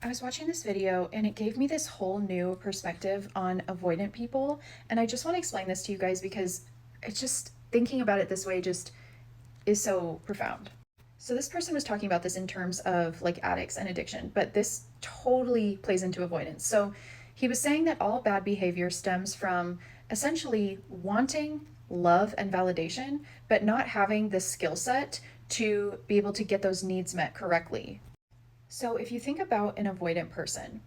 I was watching this video and it gave me this whole new perspective on avoidant people. And I just want to explain this to you guys because it's just thinking about it this way just is so profound. So, this person was talking about this in terms of like addicts and addiction, but this totally plays into avoidance. So, he was saying that all bad behavior stems from essentially wanting love and validation, but not having the skill set to be able to get those needs met correctly. So, if you think about an avoidant person,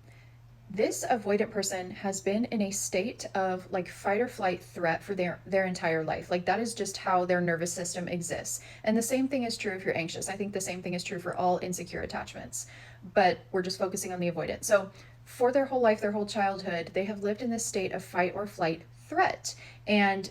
this avoidant person has been in a state of like fight or flight threat for their entire life. Like that is just how their nervous system exists. And the same thing is true if you're anxious. I think the same thing is true for all insecure attachments. But we're just focusing on the avoidant. So, for their whole life, their whole childhood, they have lived in this state of fight or flight threat. And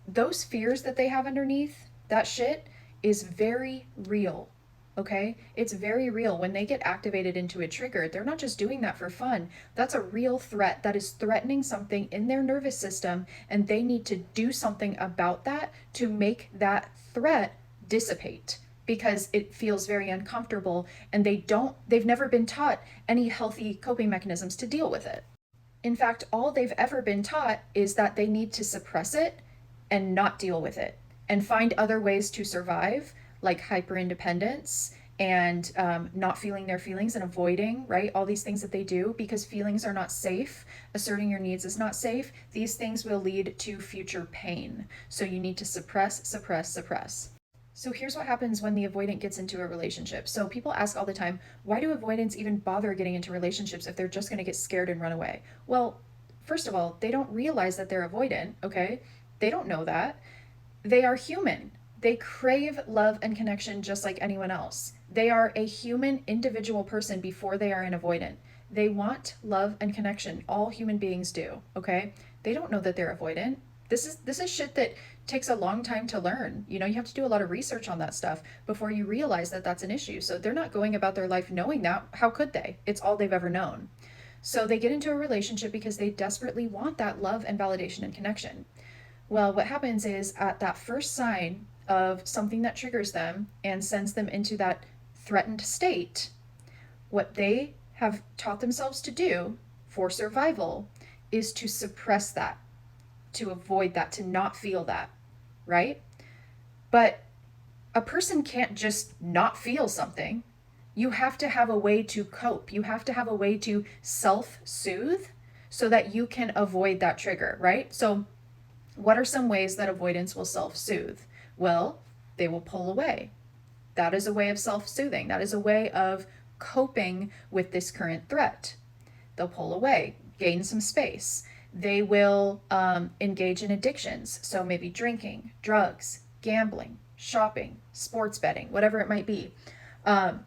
those fears that they have underneath, that shit is very real. Okay? It's very real. When they get activated into a trigger, they're not just doing that for fun. That's a real threat that is threatening something in their nervous system, and they need to do something about that to make that threat dissipate because it feels very uncomfortable and they've never been taught any healthy coping mechanisms to deal with it. In fact, all they've ever been taught is that they need to suppress it and not deal with it and find other ways to survive, like hyper independence and not feeling their feelings and avoiding, right? All these things that they do because feelings are not safe. Asserting your needs is not safe. These things will lead to future pain. So you need to suppress, suppress, suppress. So here's what happens when the avoidant gets into a relationship. So people ask all the time, why do avoidants even bother getting into relationships if they're just going to get scared and run away? Well, first of all, they don't realize that they're avoidant, okay? They don't know that. They are human. They crave love and connection just like anyone else. They are a human individual person before they are an avoidant. They want love and connection. All human beings do, okay? They don't know that they're avoidant. This is shit that takes a long time to learn. You know, you have to do a lot of research on that stuff before you realize that that's an issue. So they're not going about their life knowing that. How could they? It's all they've ever known. So they get into a relationship because they desperately want that love and validation and connection. Well, what happens is at that first sign of something that triggers them and sends them into that threatened state, what they have taught themselves to do for survival is to suppress that, to avoid that, to not feel that, right? But a person can't just not feel something. You have to have a way to cope. You have to have a way to self soothe so that you can avoid that trigger, right? So, what are some ways that avoidance will self soothe? Well, they will pull away. That is a way of self soothing. That is a way of coping with this current threat. They'll pull away, gain some space. They will engage in addictions. So maybe drinking, drugs, gambling, shopping, sports betting, whatever it might be. Um,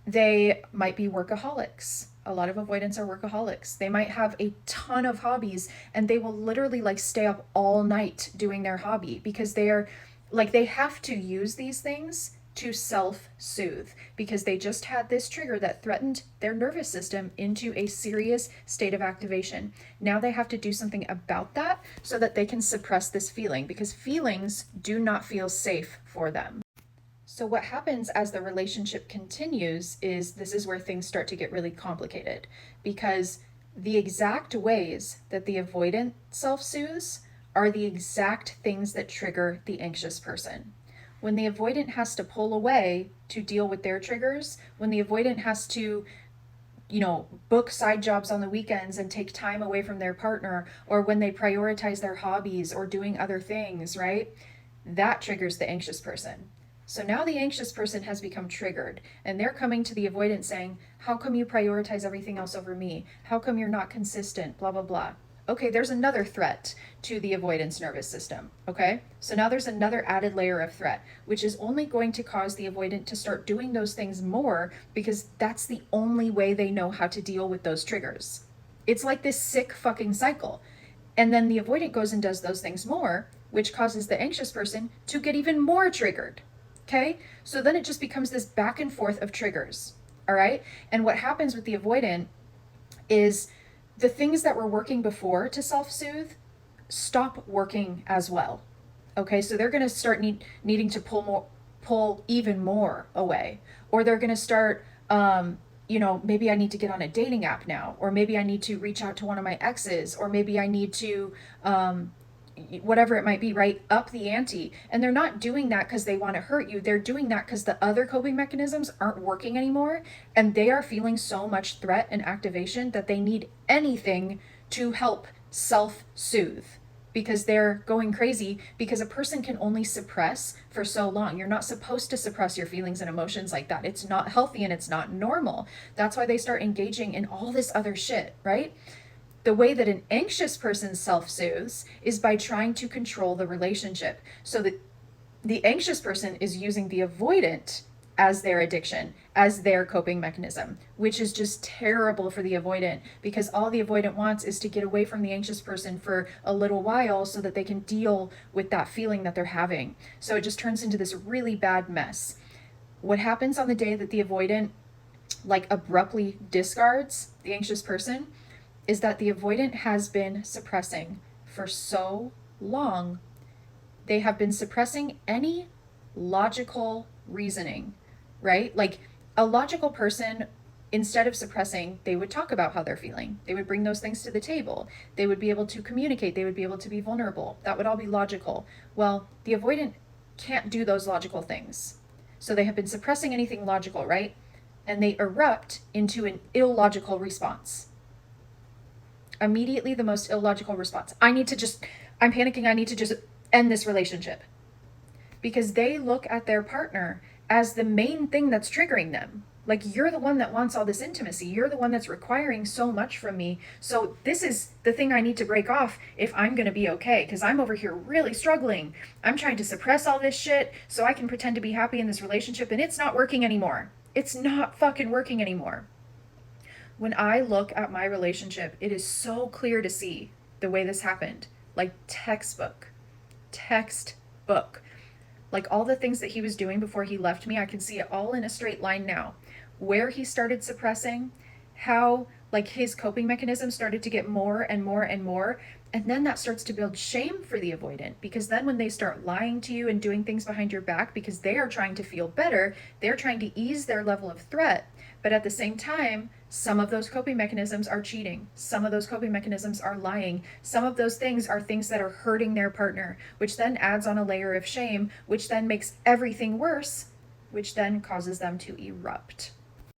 they might be workaholics. A lot of avoidants are workaholics. They might have a ton of hobbies and they will literally like stay up all night doing their hobby because they are like they have to use these things to self soothe because they just had this trigger that threatened their nervous system into a serious state of activation. Now they have to do something about that so that they can suppress this feeling because feelings do not feel safe for them. So, what happens as the relationship continues is this is where things start to get really complicated because the exact ways that the avoidant self soothes are the exact things that trigger the anxious person. When the avoidant has to pull away to deal with their triggers, when the avoidant has to book side jobs on the weekends and take time away from their partner, or when they prioritize their hobbies or doing other things, right? That triggers the anxious person. So now the anxious person has become triggered and they're coming to the avoidant saying, how come you prioritize everything else over me? How come you're not consistent? Blah, blah, blah. Okay, there's another threat to the avoidance nervous system. Okay, so now there's another added layer of threat, which is only going to cause the avoidant to start doing those things more because that's the only way they know how to deal with those triggers. It's like this sick fucking cycle. And then the avoidant goes and does those things more, which causes the anxious person to get even more triggered. Okay, so then it just becomes this back and forth of triggers. All right, and what happens with the avoidant is the things that were working before to self soothe stop working as well. Okay, so they're going to start needing to pull even more away, or they're going to start, maybe I need to get on a dating app now, or maybe I need to reach out to one of my exes, or maybe I need to, whatever it might be, right? Up the ante. And they're not doing that because they want to hurt you. They're doing that because the other coping mechanisms aren't working anymore. And they are feeling so much threat and activation that they need anything to help self soothe, because they're going crazy, because a person can only suppress for so long. You're not supposed to suppress your feelings and emotions like that. It's not healthy and it's not normal. That's why they start engaging in all this other shit, right? The way that an anxious person self-soothes is by trying to control the relationship. So that the anxious person is using the avoidant as their addiction, as their coping mechanism, which is just terrible for the avoidant, because all the avoidant wants is to get away from the anxious person for a little while so that they can deal with that feeling that they're having. So it just turns into this really bad mess. What happens on the day that the avoidant like abruptly discards the anxious person is that the avoidant has been suppressing for so long. They have been suppressing any logical reasoning, right? Like a logical person, instead of suppressing, they would talk about how they're feeling. They would bring those things to the table. They would be able to communicate. They would be able to be vulnerable. That would all be logical. Well, the avoidant can't do those logical things. So they have been suppressing anything logical, right? And they erupt into an illogical response. Immediately, the most illogical response. I'm panicking. I need to just end this relationship. Because they look at their partner as the main thing that's triggering them. Like, you're the one that wants all this intimacy. You're the one that's requiring so much from me. So this is the thing I need to break off if I'm going to be okay. Because I'm over here really struggling. I'm trying to suppress all this shit so I can pretend to be happy in this relationship. And it's not working anymore. It's not fucking working anymore. When I look at my relationship, it is so clear to see the way this happened. Like textbook. Like all the things that he was doing before he left me, I can see it all in a straight line now. Where he started suppressing, how like his coping mechanism started to get more and more and more. And then that starts to build shame for the avoidant, because then when they start lying to you and doing things behind your back because they are trying to feel better, they're trying to ease their level of threat. But at the same time, some of those coping mechanisms are cheating. Some of those coping mechanisms are lying. Some of those things are things that are hurting their partner, which then adds on a layer of shame, which then makes everything worse, which then causes them to erupt.